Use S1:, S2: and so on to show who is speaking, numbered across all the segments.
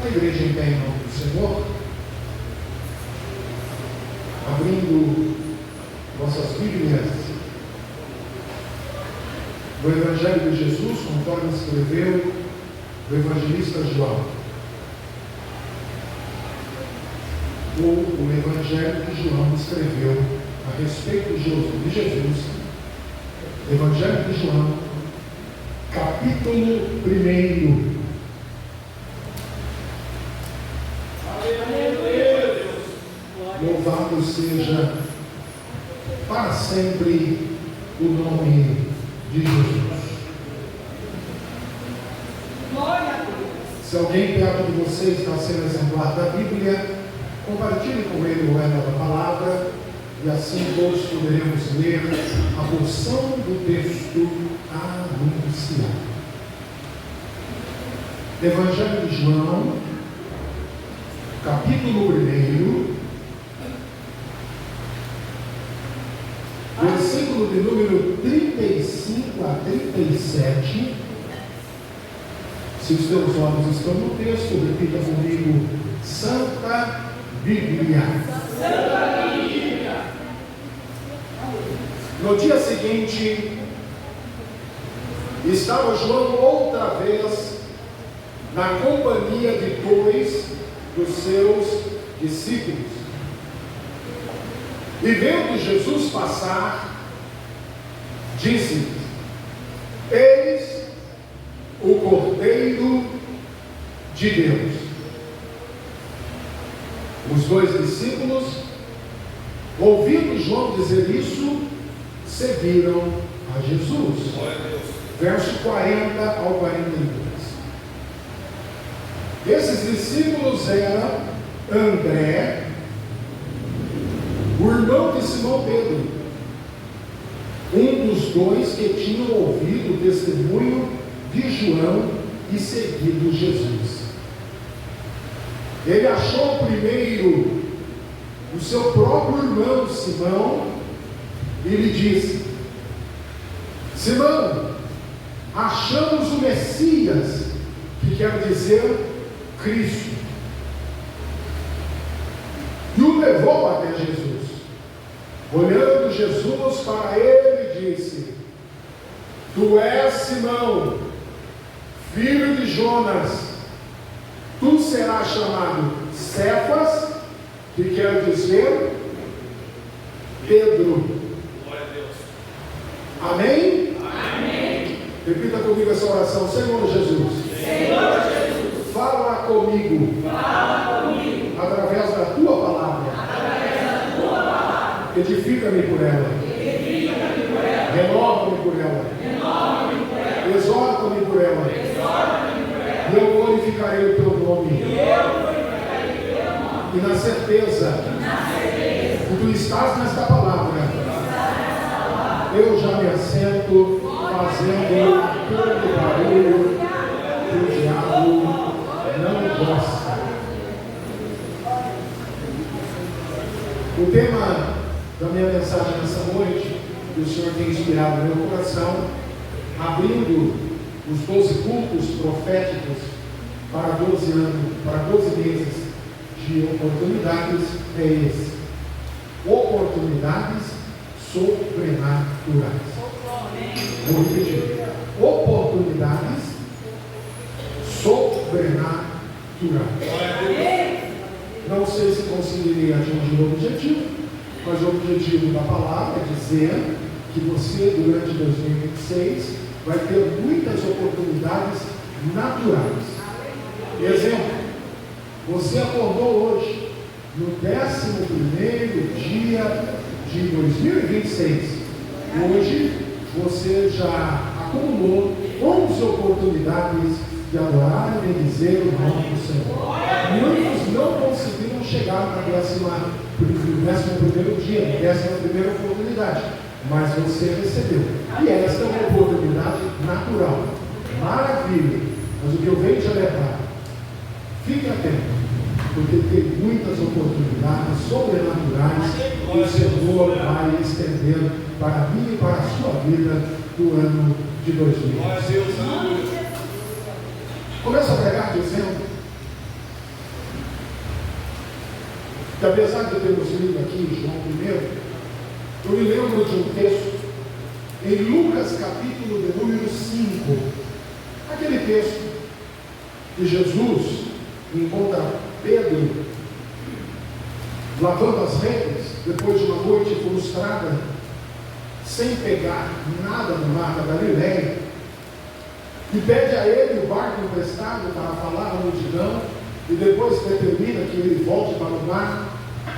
S1: A igreja em pé em nome do Senhor, abrindo nossas Bíblias no Evangelho de Jesus, conforme escreveu o evangelista João. O Evangelho que João escreveu a respeito de Jesus, Evangelho de João, capítulo 1. Louvado seja para sempre o nome de Jesus. Se alguém perto de vocês está sendo exemplar da Bíblia, compartilhe com ele ou ela a palavra, e assim todos poderemos ler a porção do texto anunciado. Evangelho de João, capítulo 1, versículo de número 35 a 37. Se os teus olhos estão no texto, repita comigo: Santa Bíblia.
S2: Santa Bíblia.
S1: No dia seguinte, estava João outra vez na companhia de 2 dos seus discípulos. E vendo Jesus passar, disse: Eis o Cordeiro de Deus. Os 2 discípulos, ouvindo João dizer isso, seguiram a Jesus. Verso 40 ao 42. Esses discípulos eram André, o irmão de Simão Pedro, um dos 2 que tinham ouvido o testemunho de João e seguido Jesus. Ele achou primeiro o seu próprio irmão Simão e lhe disse: Simão, achamos o Messias, que quer dizer Cristo. E o levou até Jesus. Olhando Jesus para ele, disse: Tu és Simão, filho de Jonas. Tu serás chamado Cefas, que quer dizer Pedro.
S2: Glória a Deus.
S1: Amém?
S2: Amém.
S1: Repita comigo essa oração: Senhor Jesus,
S2: Senhor Jesus,
S1: fala comigo, através da tua palavra. Edifica-me por ela, renova-me por ela, exorta-me por ela, e eu glorificarei o teu nome. E na certeza que tu estás nesta palavra, eu já me assento fazendo todo o barulho que o diabo não gosta. O tema da minha mensagem nessa noite, que o Senhor tem inspirado no meu coração, abrindo os 12 cultos proféticos para 12 anos, para 12 meses de oportunidades, é esse: oportunidades sobrenaturais. Vou repetir: oportunidades sobrenaturais. Não sei se conseguirei atingir o objetivo, mas o objetivo da palavra é dizer que você, durante 2026, vai ter muitas oportunidades naturais. Exemplo: você acordou hoje, no 11º dia de 2026. Hoje, você já acumulou 11 oportunidades de adorar e bendizer o nome do Senhor. Muitos não conseguiram chegar na 11º dia, 11ª oportunidade, mas você recebeu. E esta é uma oportunidade natural. Maravilha! Mas o que eu venho te alertar: fique atento, porque tem muitas oportunidades sobrenaturais que o Senhor vai estender para mim e para a sua vida no ano de 2020. Começa a pregar dizendo que apesar de termos lido aqui João 1, eu me lembro de um texto em Lucas capítulo de número 5, aquele texto que Jesus encontra Pedro lavando as redes depois de uma noite frustrada, sem pegar nada no mar da Galileia, e pede a ele o barco emprestado para falar à multidão, e depois determina que ele volte para o mar,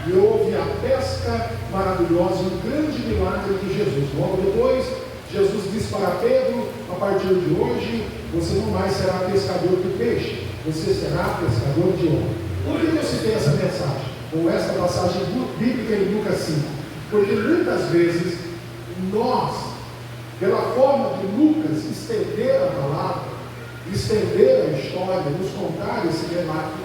S1: e houve a pesca maravilhosa, um grande milagre de Jesus. Logo depois, Jesus diz para Pedro: a partir de hoje, você não mais será pescador de peixe, você será pescador de homem. Por que eu citei essa mensagem, ou essa passagem bíblica em Lucas 5? Porque muitas vezes, nós, pela forma de Lucas estender a palavra, estender a história, nos contar esse relato,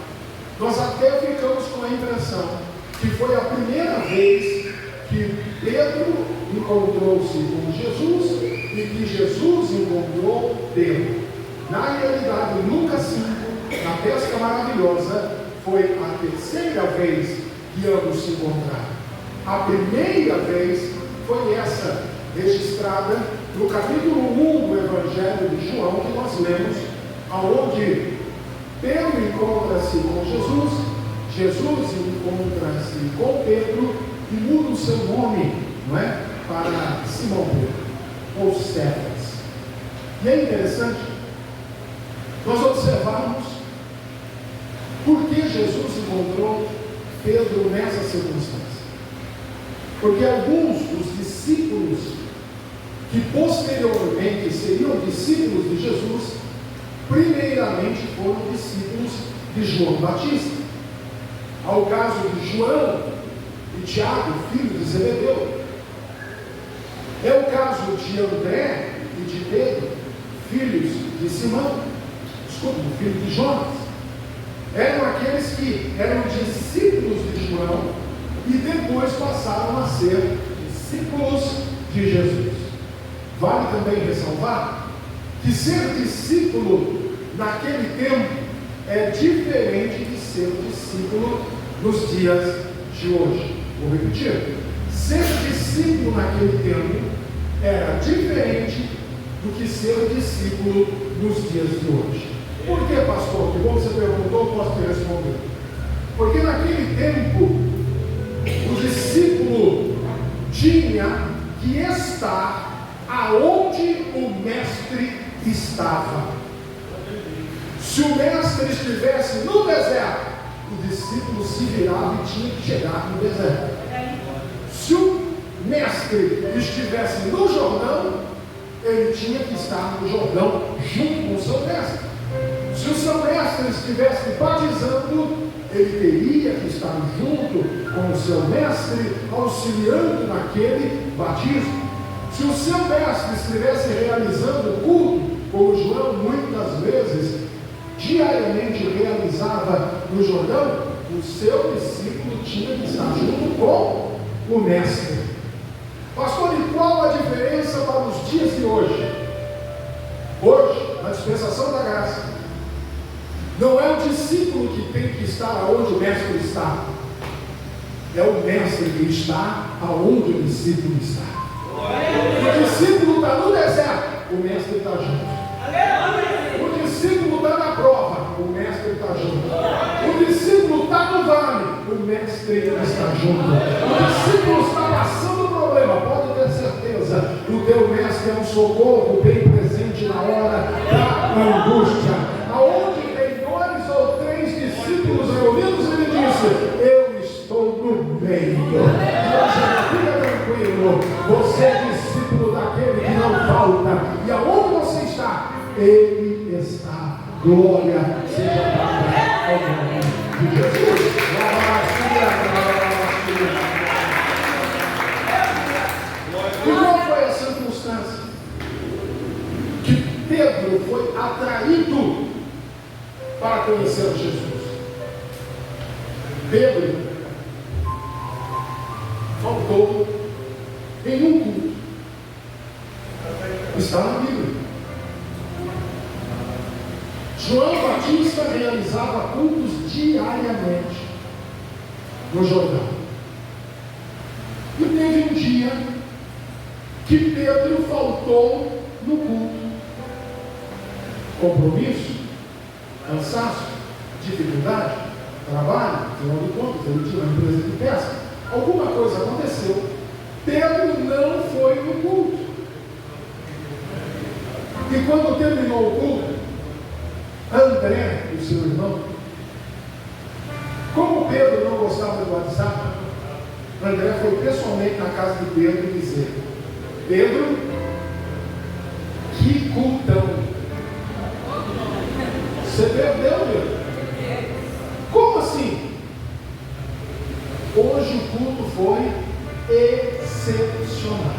S1: nós até ficamos com a impressão que foi a primeira vez que Pedro encontrou-se com Jesus e que Jesus encontrou Pedro. Na realidade, Lucas 5, na pesca maravilhosa, foi a terceira vez que ambos se encontraram. A primeira vez foi essa, registrada no capítulo 1 do Evangelho de João, que nós lemos, aonde Pedro encontra-se com Jesus, Jesus encontra-se com Pedro e muda o seu nome, não é? Para Simão Pedro, ou Cefas. E é interessante nós observarmos por que Jesus encontrou Pedro nessa circunstância. Porque alguns dos discípulos que posteriormente seriam discípulos de Jesus, primeiramente foram discípulos de João Batista. Ao caso de João e Tiago, filho de Zebedeu. É o caso de André e de Pedro, filhos de Simão, filho de Jonas. Eram aqueles que eram discípulos de João e depois passaram a ser discípulos de Jesus. Vale também ressalvar que ser discípulo naquele tempo é diferente de ser discípulo nos dias de hoje. Vou repetir. Ser discípulo naquele tempo era diferente do que ser discípulo nos dias de hoje. Por que, pastor? Que bom você perguntou, posso te responder. Porque naquele tempo, o discípulo tinha que estar aonde o mestre estava. Se o mestre estivesse no deserto, o discípulo se virava e tinha que chegar no deserto. Se o mestre estivesse no Jordão, ele tinha que estar no Jordão junto com o seu mestre. Se o seu mestre estivesse batizando, ele teria que estar junto com o seu mestre, auxiliando naquele batismo. Se o seu mestre estivesse realizando o culto, como João muitas vezes, diariamente realizava no Jordão, o seu discípulo tinha que estar junto com o mestre. Pastor, e qual a diferença para os dias de hoje? Hoje, na dispensação da graça, não é o discípulo que tem que estar onde o mestre está, é o mestre que está aonde o discípulo está. O discípulo está no deserto, o mestre está junto. O discípulo está na prova, o mestre está junto. O discípulo está no vale, o mestre está junto. O discípulo está passando problema, pode ter certeza, o teu mestre é um socorro bem presente na hora da angústia. Aonde tem 2 ou 3 discípulos reunidos, ele disse: eu estou no meio. Fica tranquilo, você é discípulo daquele que não falta. E aonde você está? Ele está. Glória seja dada ao nome de Jesus. E qual foi a circunstância que Pedro foi atraído para conhecer Jesus? Pedro faltou em um culto. Está na Bíblia. João Batista realizava cultos diariamente. no Jordão. E teve um dia que Pedro faltou no culto. Compromisso, cansaço, dificuldade, trabalho, afinal de contas, ele tinha uma empresa de pesca. Alguma coisa aconteceu. Pedro não foi no culto. E quando terminou o culto, André, o seu irmão, como Pedro não gostava do WhatsApp, André foi pessoalmente na casa de Pedro dizer: Pedro, que cultão! Você perdeu, Pedro? Como assim? Hoje o culto foi excepcional.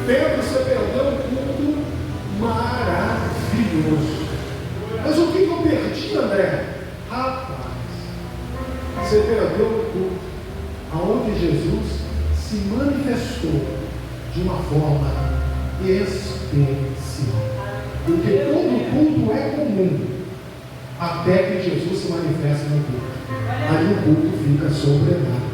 S1: Pedro, você perdeu um culto maravilhoso. Mas o que eu perdi, André? Rapaz, você perdeu um culto aonde Jesus se manifestou de uma forma especial. Porque todo culto é comum, até que Jesus se manifesta no culto. Aí o culto fica sobrenatural.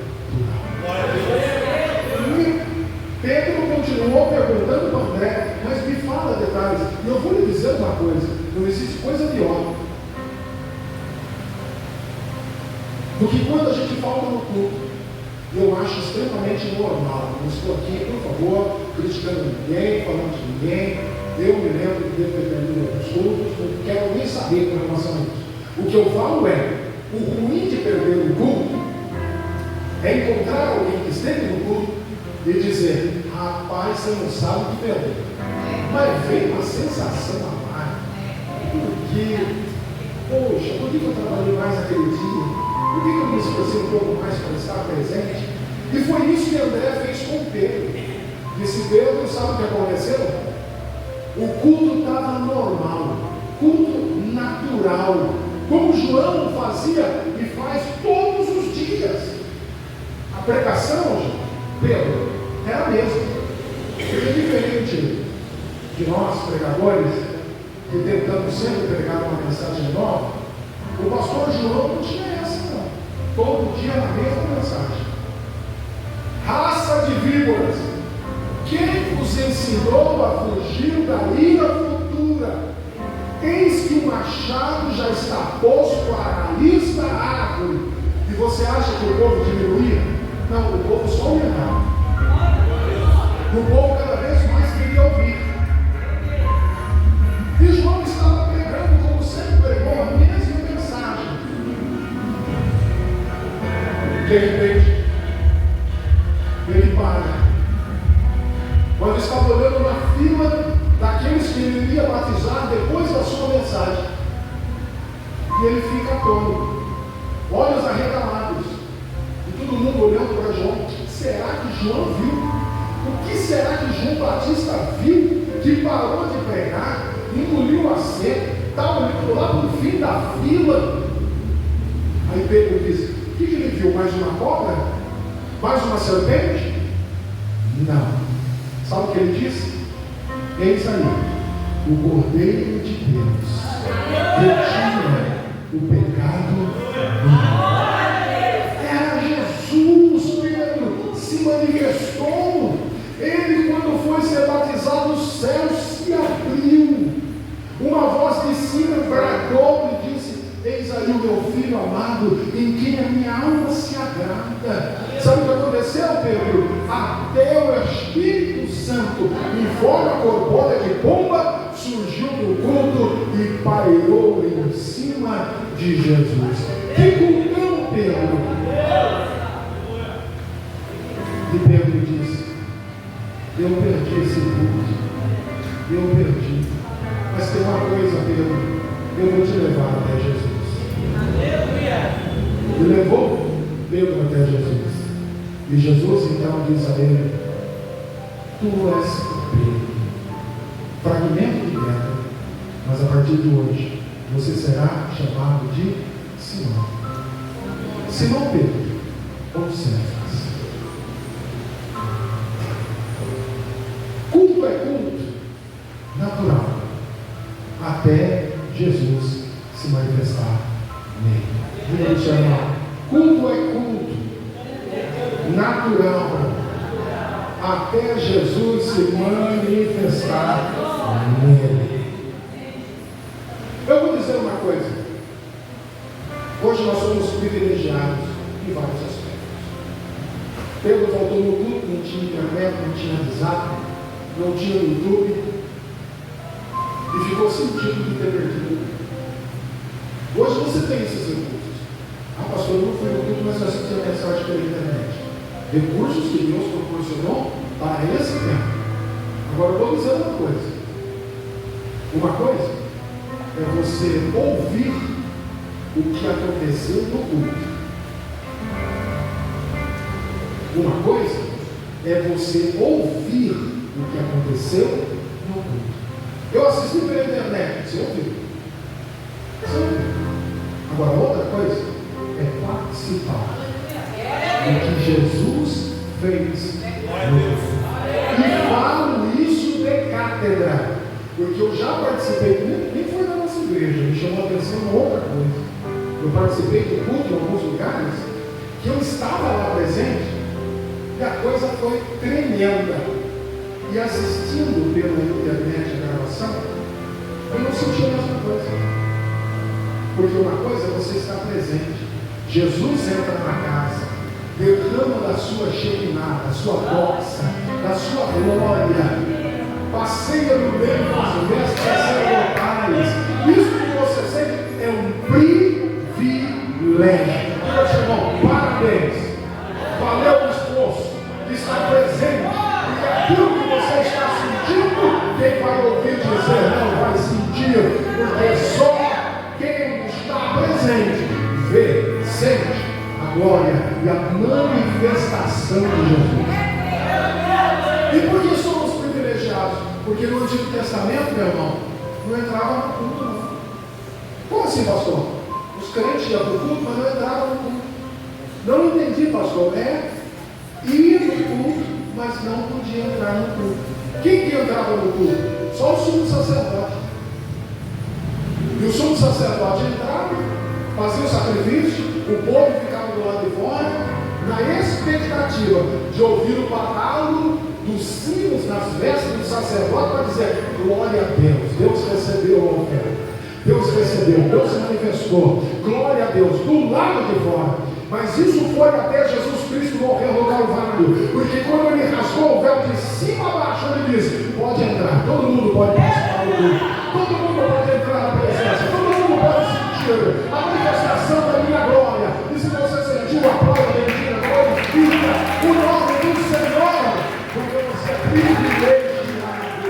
S1: Pedro continuou perguntando para André, mas me fala detalhes. E eu vou lhe dizer uma coisa: não existe coisa pior do que quando a gente falta no culto. Eu acho extremamente normal. Não estou aqui, por favor, criticando ninguém, falando de ninguém. Eu me lembro de ter perdido alguns cultos, não quero nem saber com relação a isso. O que eu falo é: o ruim de perder o culto é encontrar alguém que esteve no culto e dizer: rapaz, você não sabe o que perdeu. Mas vem uma sensação a mais. Porque, poxa, por que eu trabalhei mais naquele dia? Por que eu me esforcei um pouco mais para estar presente? E foi isso que André fez com Pedro. Disse: Pedro, sabe o que aconteceu? O culto estava normal, culto natural, como João fazia e faz todos os dias. A pregação, Pedro, é a mesma. É diferente de nós, pregadores, que tentamos sempre pregar uma mensagem nova. O pastor João não tinha essa, não. Todo dia a mesma mensagem. Raça de víboras, quem vos ensinou a fugir da ira futura? Eis que o machado já está posto à raiz da árvore. E você acha que o povo diminuía? Não, o povo só aumentava. O povo cada vez mais queria ouvir. E João estava pregando, como sempre pregou, a mesma mensagem. De repente, ele para. Quando estava olhando na fila daqueles que ele iria batizar depois da sua mensagem, e ele fica atônito, olhos arregalados, e todo mundo olhando para João. Será que João viu? O que será que João Batista viu que parou de pregar, engoliu a seca, estava olhando lá para o fim da fila? Aí Pedro diz: o que ele viu? Mais uma cobra? Mais uma serpente? Não. Sabe o que ele disse? Eis aí, o Cordeiro de Deus, que tira o pecado do mundo. Era Jesus, Pedro, se manifestou. Ele, quando foi ser batizado, o céu se abriu. Uma voz de cima bradou e disse: eis aí o meu filho amado, em quem a minha alma se agrada. Sabe o que aconteceu, Pedro? Até o Espírito Santo, em forma corpórea de pomba, surgiu do culto e pairou em cima de Jesus. Que cultão, Pedro! E Pedro disse: eu perdi esse culto, eu perdi. Mas tem uma coisa, Pedro, eu vou te levar até Jesus. E levou Pedro até Jesus. E Jesus então diz a ele: tu és Pedro, fragmento de pedra, mas a partir de hoje você será chamado de Simão. Simão Pedro, ou Cefas. Culto é culto natural, até Jesus se manifestar nele. Diga ao seu irmão: Culto é culto, natural, até Jesus se manifestar nele. Eu vou dizer uma coisa. Hoje nós somos privilegiados em vários aspectos. Pedro voltou no culto, não tinha internet, não tinha WhatsApp, não tinha YouTube, e ficou sentindo de ter perdido. Hoje você tem esses recursos. Ah, pastor, eu não fui no culto, mas eu assisti a mensagem pela internet. Recursos que Deus proporcionou para esse tempo. Agora eu vou dizer uma coisa. Uma coisa é você ouvir o que aconteceu no culto. Uma coisa é você ouvir o que aconteceu no culto. Eu assisti pela internet, você ouviu? Você ouviu? Agora outra coisa é participar do que Jesus fez no culto. E falo isso de cátedra, porque eu já participei, nem foi da nossa igreja, me chamou a atenção uma outra coisa. Eu participei do culto em alguns lugares que eu estava lá presente e a coisa foi tremenda. E assistindo pela internet a gravação, eu não senti a mesma coisa. Porque uma coisa é você estar presente. Jesus entra na casa, derrama da sua Shekinah, da sua doxa, da sua glória, passeia no meio das vestes sacerdotais. Isso que você sente é um privilégio. Diga, irmão, parabéns. Valeu o esforço de estar presente. Porque aquilo que você está sentindo, quem vai ouvir dizer não vai sentir. Porque só quem está presente vê, sente a glória e a manifestação de Jesus. E por que somos privilegiados? Porque no Antigo Testamento, meu irmão, não entrava no culto, não. Como assim, pastor? Os crentes iam para o culto, mas não entravam no culto. Não entendi, pastor. É ir no culto, mas não podia entrar no culto. Quem que entrava no culto? Só o sumo sacerdote. E o sumo sacerdote entrava, fazia o sacrifício, o povo ficava do lado de fora, na expectativa de ouvir o badalo dos sinos nas vestes do sacerdote para dizer: glória a Deus, Deus recebeu a oferta. Deus recebeu, Deus se manifestou, glória a Deus, do lado de fora. Mas isso foi até Jesus Cristo morrer no Calvário, porque quando ele rasgou o véu de cima a baixo, ele disse: pode entrar, todo mundo pode participar do culto, todo mundo pode entrar na presença, todo mundo pode sentir a manifestação da minha glória. E se você sentiu, aplauda, bendiga, glorifica o nome do Senhor, porque você é privilegiado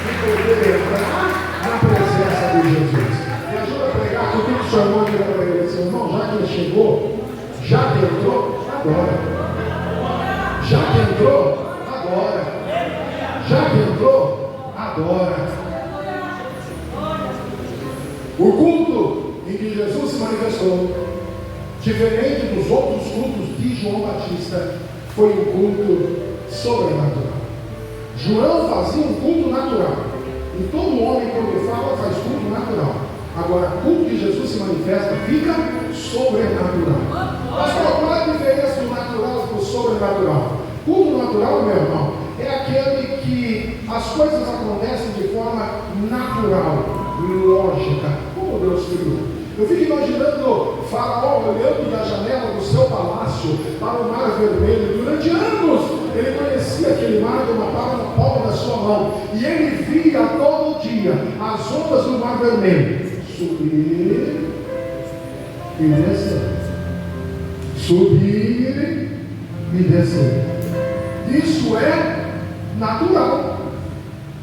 S1: de poder entrar na presença de Jesus. Me ajuda a pregar, que o que chamou de para ele, seu irmão, já que ele chegou, já que entrou, agora. Já que entrou, agora. Já que entrou, agora. O culto em que Jesus se manifestou, diferente dos outros cultos de João Batista, foi um culto sobrenatural. João fazia um culto natural. E todo homem, quando fala, faz culto natural. Agora, o culto de Jesus se manifesta, fica sobrenatural. Pastor, qual é a diferença do natural e do sobrenatural? Culto natural, meu irmão, é aquele que as coisas acontecem de forma natural, lógica, como Deus criou. Eu fico imaginando Faraó olhando da janela do seu palácio para o mar vermelho. Durante anos ele conhecia aquele mar de uma palma da sua mão, e ele via todo dia as ondas do mar vermelho subir e descer, subir e descer. Isso é natural.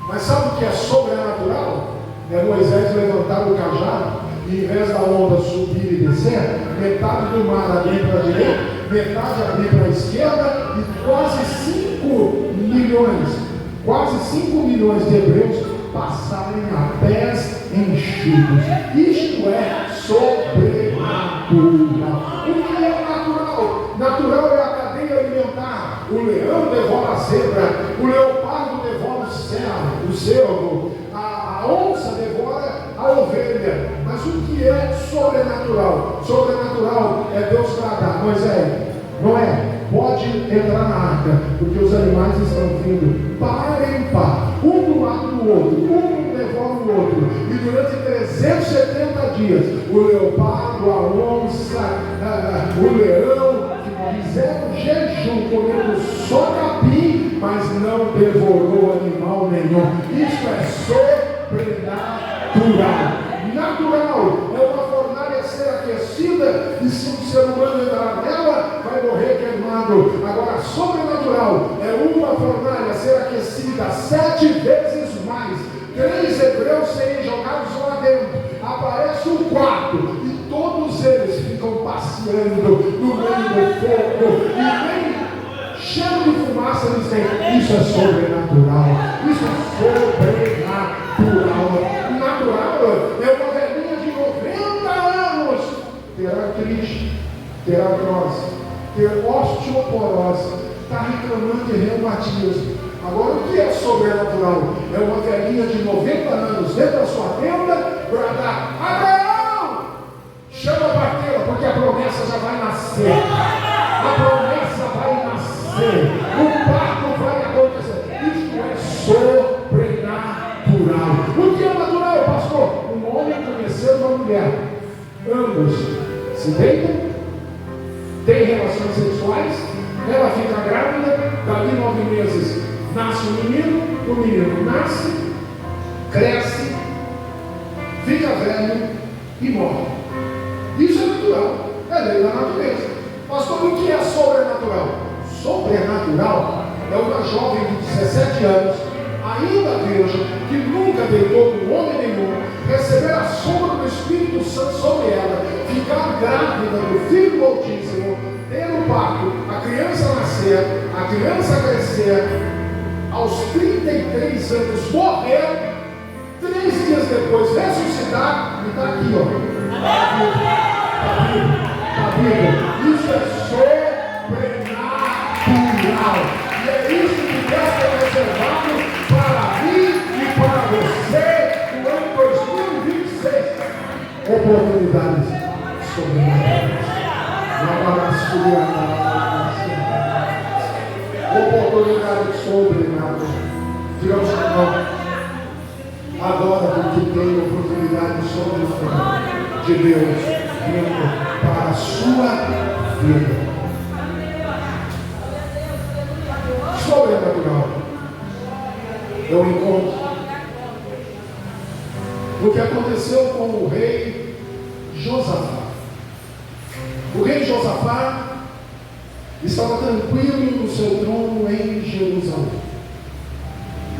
S1: Mas sabe o que é sobrenatural? É Moisés levantar o cajado e, em vez da onda subir e descer, metade do mar ali para a direita, metade ali para a esquerda, e quase 5 milhões de hebreus passarem a pés enchidos. Isto é sobrenatural. O que é natural? Natural é a cadeia alimentar. O leão devora a zebra, o leopardo devora o cervo, a onça devora a ovelha. Mas o que é sobrenatural? Sobrenatural é Deus bradar: Moisés, Noé, pode entrar na arca, porque os animais estão vindo par em par, um do lado do outro, um devora o outro, e durante 370 dias, o leopardo, a onça, o leão, fizeram jejum, comendo só capim, mas não devorou animal nenhum. Isso é sobrenatural. Natural é uma fornalha ser aquecida, e se o ser humano entrar nela, vai morrer queimado. Agora, sobrenatural é uma fornalha ser aquecida 7 vezes mais. 3 hebreus serem jogados lá dentro, aparece um quarto, e todos eles ficam passeando no meio do fogo, e nem cheio de fumaça eles têm. Isso é sobrenatural. Isso é sobrenatural. Natural é uma velhinha de 90 anos, terá artrite, terá artrose, ter osteoporose, está reclamando de reumatismo. Agora, o que é sobrenatural? É uma velhinha de 90 anos dentro da sua tenda, bradar: Abraão! Chama a parteira, porque a promessa já vai nascer. A promessa vai nascer. O parto vai acontecer. Isso é sobrenatural. O que é natural, pastor? Um homem conhecer uma mulher. Ambos se deitam, têm relações sexuais, ela fica grávida, dali 9 meses nasce um menino, o menino nasce, cresce, fica velho e morre. Isso é natural, é lei da natureza. Pastor, o que é sobrenatural? Sobrenatural é uma jovem de 17 anos, ainda virgem, que nunca deitou com homem nenhum, receber a sombra do Espírito Santo sobre ela, ficar grávida do Filho do Altíssimo, ter o parto, a criança nascer, a criança crescer, aos 33 anos morrer, 3 dias depois ressuscitar, e está aqui, ó. Está vivo. Isso é sobrenatural. E é isso que Deus tem reservado para mim e para você no ano 2026. Oportunidades sobrenaturais. Oportunidades sobrenaturais. Digamos que não. Adora porque tem oportunidade sobrenatural de Deus vindo para a sua vida. Sobrenatural é o encontro. O que aconteceu com o rei Josafá. O rei Josafá estava tranquilo no seu trono em Jerusalém.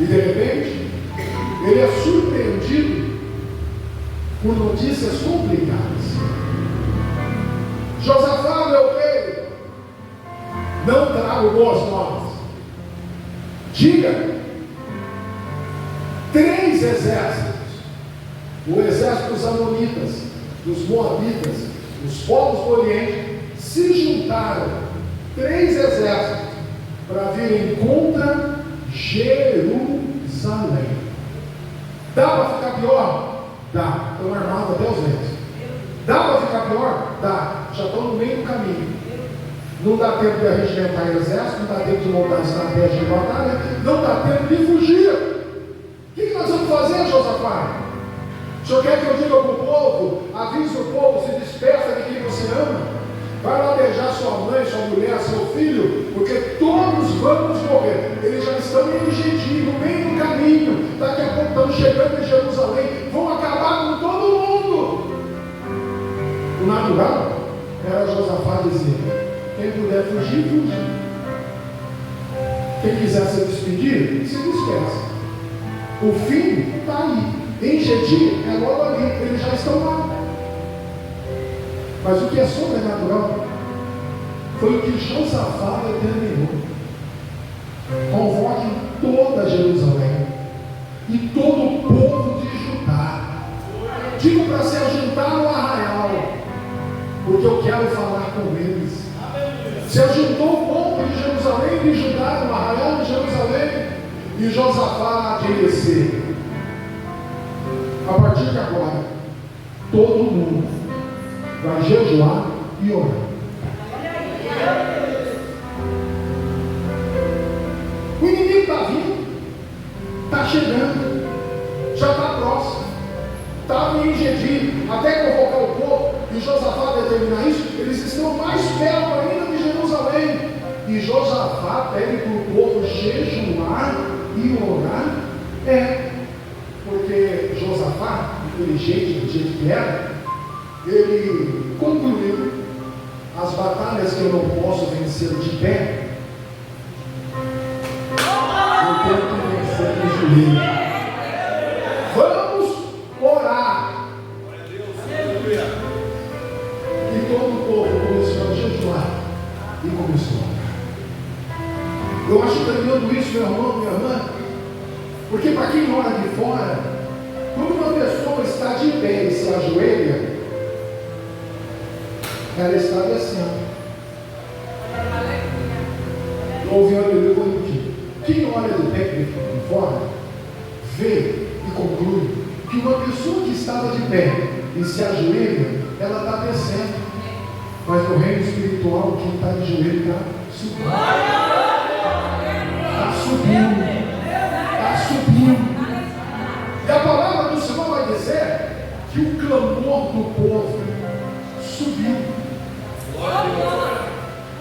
S1: E de repente, ele é surpreendido por notícias complicadas. Josafá, meu rei, não trago boas novas. Diga, 3 exércitos, o exército dos amonitas, dos moabitas, dos povos do Oriente, se juntaram, 3 exércitos, para virem contra Jerusalém. Dá para ficar pior? Dá. Estão armados até os dentes. Dá para ficar pior? Dá. Já estão no meio do caminho. Não dá tempo de arregimentar o exército, não dá tempo de montar estratégia de batalha, não dá tempo de fugir. O que nós vamos fazer, Josafá? O senhor quer que eu diga para o povo, avise o povo, se despeça de quem você ama? Vai lá beijar sua mãe, sua mulher, seu filho, porque todos vamos morrer. Eles já estão em Gedi, no meio do caminho. Daqui a pouco estão chegando em Jerusalém. Vão acabar com todo mundo. O natural era Josafá dizer: quem puder fugir, fugir. Quem quiser se despedir, se despeça. O fim está aí. Em Gedi é logo ali. Eles já estão lá. Mas o que é sobrenatural foi o que Josafá determinou. Convoque toda Jerusalém e todo o povo de Judá. Digo para se ajuntar no arraial, porque eu quero falar com eles. Se ajuntou o povo de Jerusalém e de Judá no arraial de Jerusalém, e Josafá disse: a partir de agora, todo mundo vai jejuar e orar. O inimigo está vindo, está chegando, já está próximo. Estava em Gedi, até convocar o povo, e Josafá determinar isso, eles estão mais perto ainda de Jerusalém. E Josafá pede para o povo jejuar e orar. Porque Josafá, inteligente do jeito que era, ele concluiu: as batalhas que eu não posso vencer de pé, eu tenho que vencer de joelho. Vamos orar. E todo o povo começou a jejuar e começou a orar. Eu acho tremendo isso, meu irmão, minha irmã, porque para quem mora de fora, quando uma pessoa está de pé e se ajoelha, ela está descendo. Ouvindo aleluia, vou repetir. Quem olha de pé de fora, vê e conclui que uma pessoa que estava de pé e se ajoelha, ela está descendo. Mas no reino espiritual, quem está de joelho está subindo. Está subindo. Está subindo. E a palavra do Senhor vai dizer que o clamor do povo subiu.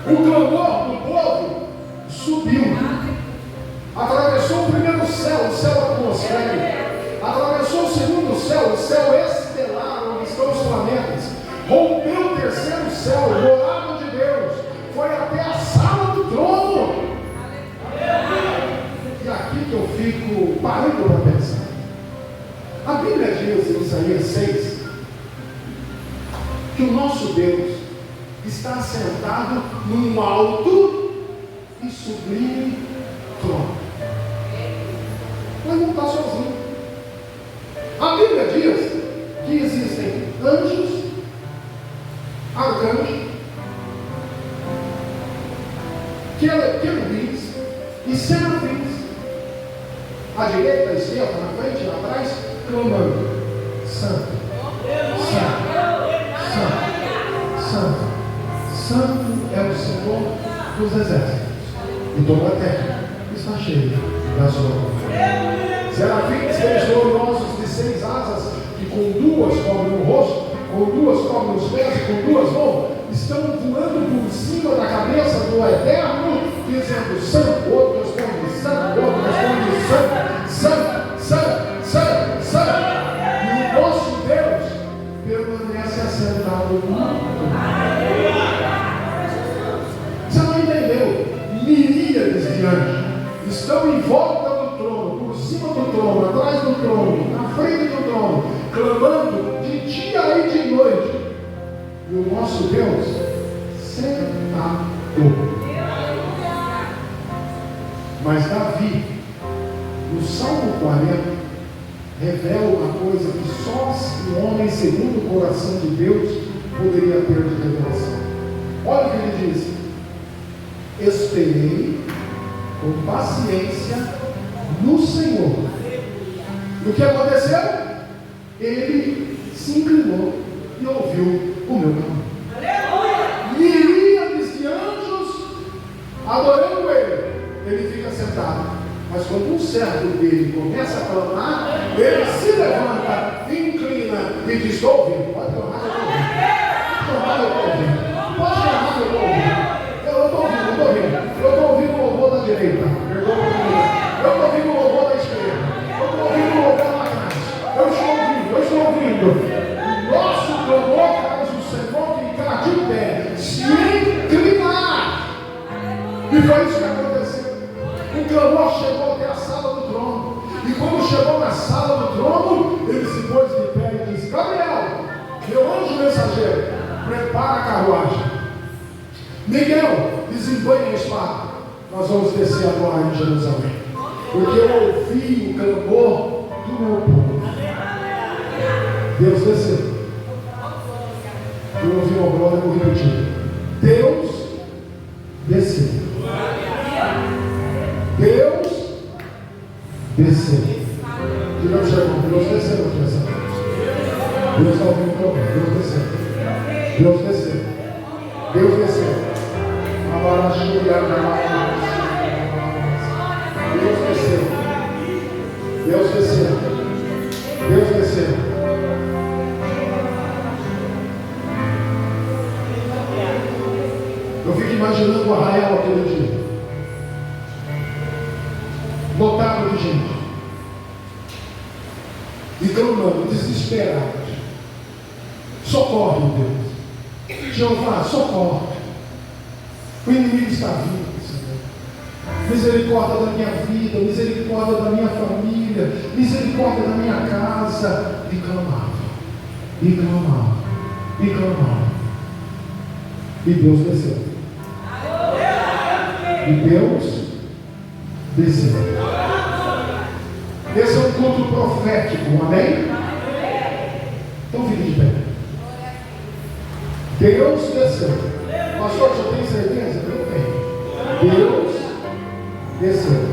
S1: O clamor do povo subiu. Atravessou o primeiro céu, o céu atmosférico. Atravessou o segundo céu, o céu estelar, onde estão os planetas. Rompeu o terceiro céu, o morado de Deus. Foi até a sala do trono. E aqui que eu fico parando para pensar. A Bíblia diz em Isaías 6 que o nosso Deus está assentado num alto e sublime trono. Mas não está sozinho. A Bíblia diz que existem anjos, arcanjos, querubins e serafins, à direita, à esquerda, na frente, atrás, clamando: Santo, Santo, Santo, Santo, Santo é o Senhor dos exércitos, e toda a terra está cheia da sua glória. Serafins, seres gloriosos de 6 asas, que com 2 cobrem o rosto, com 2 cobrem os pés, com 2 mãos, estão voando por cima da cabeça do Eterno, dizendo: Santo. Outro responde: Santo. Outro responde: Santo, Santo, Santo, Santo, Santo. E o nosso Deus permanece assentado no alto. Você não entendeu? Miríades de anjos estão em volta do trono, por cima do trono, atrás do trono, na frente do trono, clamando de dia e de noite. E o nosso Deus sentado. Mas Davi, no Salmo 40, revela uma coisa que só um homem segundo o coração de Deus poderia ter de revelação. Olha o que ele diz: esperei com paciência no Senhor. E o que aconteceu? Ele se inclinou e ouviu o meu clamor. Miríades de anjos adorando ele fica sentado. Mas quando um servo dele começa a clamar, ele se levanta, inclina e diz: estou ouvindo. Pode clamar, eu estou ouvindo. Pode clamar, eu estou ouvindo. Eu estou ouvindo. Eu estou ouvindo o louvor da direita. Eu estou ouvindo o louvor da esquerda. Eu estou ouvindo o louvor lá atrás. Eu estou ouvindo. Nosso clamor faz o Senhor ficar de pé, se inclinar. E foi isso que aconteceu. O clamor chegou até a sala do trono. E quando chegou na sala do trono, ele se pôs de pé e disse: Gabriel, meu anjo mensageiro, prepara a carruagem. Miguel, desembanha a espada. Nós vamos descer agora em Jerusalém. Porque eu ouvi o clamor do meu povo. Deus desceu. Eu ouvi uma glória, eu vou repetir. Deus desceu. Deus desceu. Diga ao seu irmão: Deus desceu aqui essa noite. Deus está ouvindo o clamor. Deus desceu. Deus desceu. Deus desceu. Deus desceu. Deus desceu. Eu fico imaginando o arraial aquele dia. Lotado de gente. E clamando, desesperado. Socorre, Deus. Jeová, socorre. O inimigo está vindo, Senhor. Misericórdia da minha vida, misericórdia da minha família, misericórdia da minha casa. E clamava, e clamava, e clamava. E Deus desceu. E Deus desceu. Esse é um culto profético, amém? Então fique de pé. Deus desceu. Pastor, você tem certeza? Eu tenho. Deus desceu.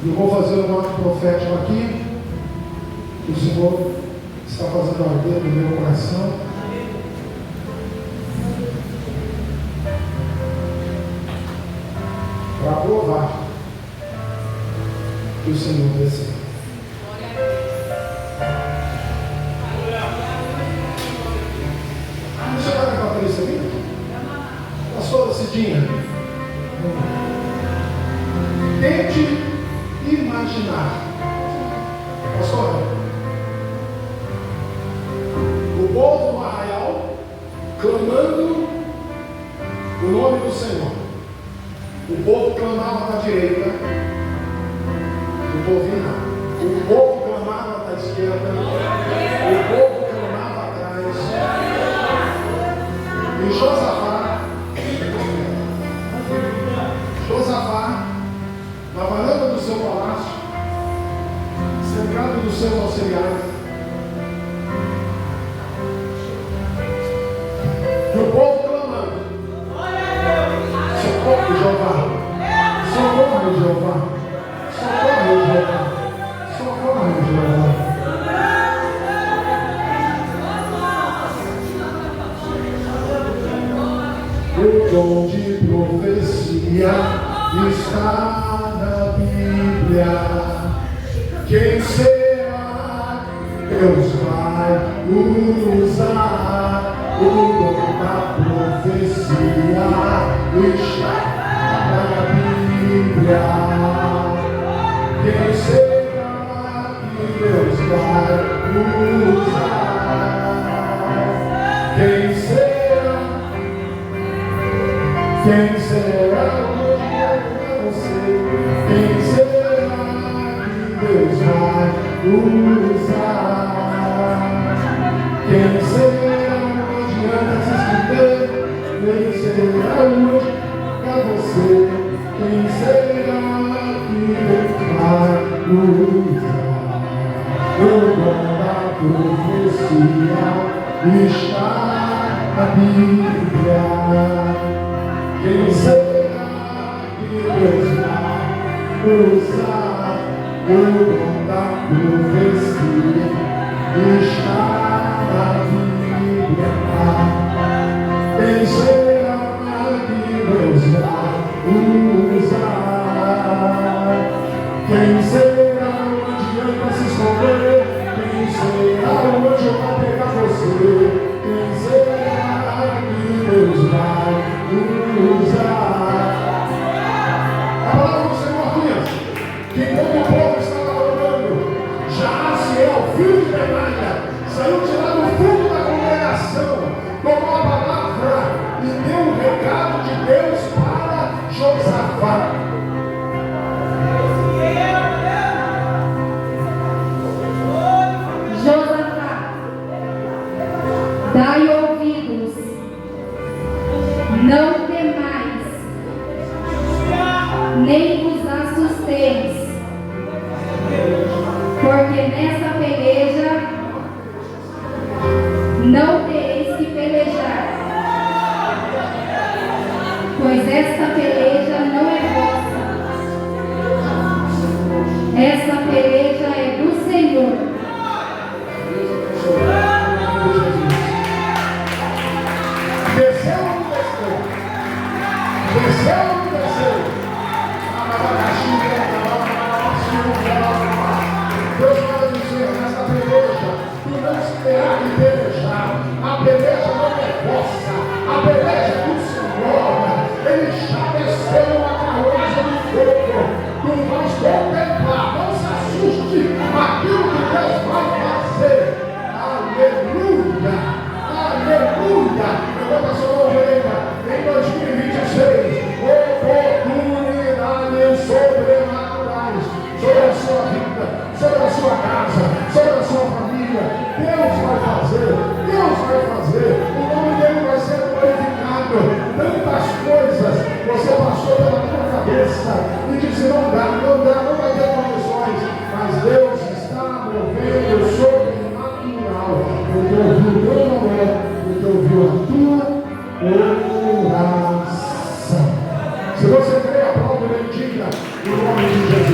S1: E eu vou fazer um ato profético aqui. Que o Senhor está fazendo arder no meu coração. Para provar que o Senhor desceu. Você vai levar para isso aqui? Pastor Cidinha, tente imaginar. Pastor, o povo no arraial clamando o nome do Senhor. O povo clamava da direita, o povo não. O povo clamava da esquerda, o povo clamava atrás. E Josafá, na varanda do seu palácio, cercado dos seus auxiliares, e o povo clamando: socorre, Jeová, socorre, Jeová, socorre, Jeová, socorre, Jeová. O dom de profecia está na Bíblia. Quem será? Deus vai usar. O dom da profecia está na Bíblia. Quem será que Deus vai usar? Quem será? Quem será hoje é você? Quem será que Deus vai usar? Quem será hoje anda se esconder? Quem será hoje é você? Quem será que Deus vai usar? O dom da profecia está na Bíblia. Quem será que Deus vai usar? O dom da profecia está na Bíblia. Quem será que Deus vai usar? Quem será onde anda se esconder? Quem será onde eu vou pegar você? Quem será que Deus vai usar? A palavra do Senhor diz que quando o povo estava orando, Jaziel, filho de Benaia, saiu de lá no fundo da congregação, tomou a palavra e deu o recado de Deus para Josafá.
S3: Josafá, dai ouvidos, não temais, nem vos assusteis, porque nessa peleja não tereis que pelejar, pois esta peleja não é vossa, essa peleja é do Senhor.
S1: Desceu Desceu ou não desceu? Desceu ou não desceu? Deus vai dizer nessa peleja, tu não terá que pelejar. A peleja não é vossa, a peleja é do Senhor. Ele já desceu a carroça do fogo. Tu vais contemplar, não se assuste aquilo que Deus vai fazer. Aleluia, aleluia. Levanta a sua ovelha em 2026. Oportunidades sobrenaturais sobre a sua vida, sobre a sua casa, sobre a sua família. Deus vai fazer, Deus vai fazer. O nome dele vai ser glorificado. Tantas coisas você passou pela tua cabeça e disse: não dá, não vai ter condições. Mas Deus está movendo o sobrenatural, porque ouviu o teu nome, porque ouviu a tua oração. Se você crê, aplaude e bendiga o nome de Jesus.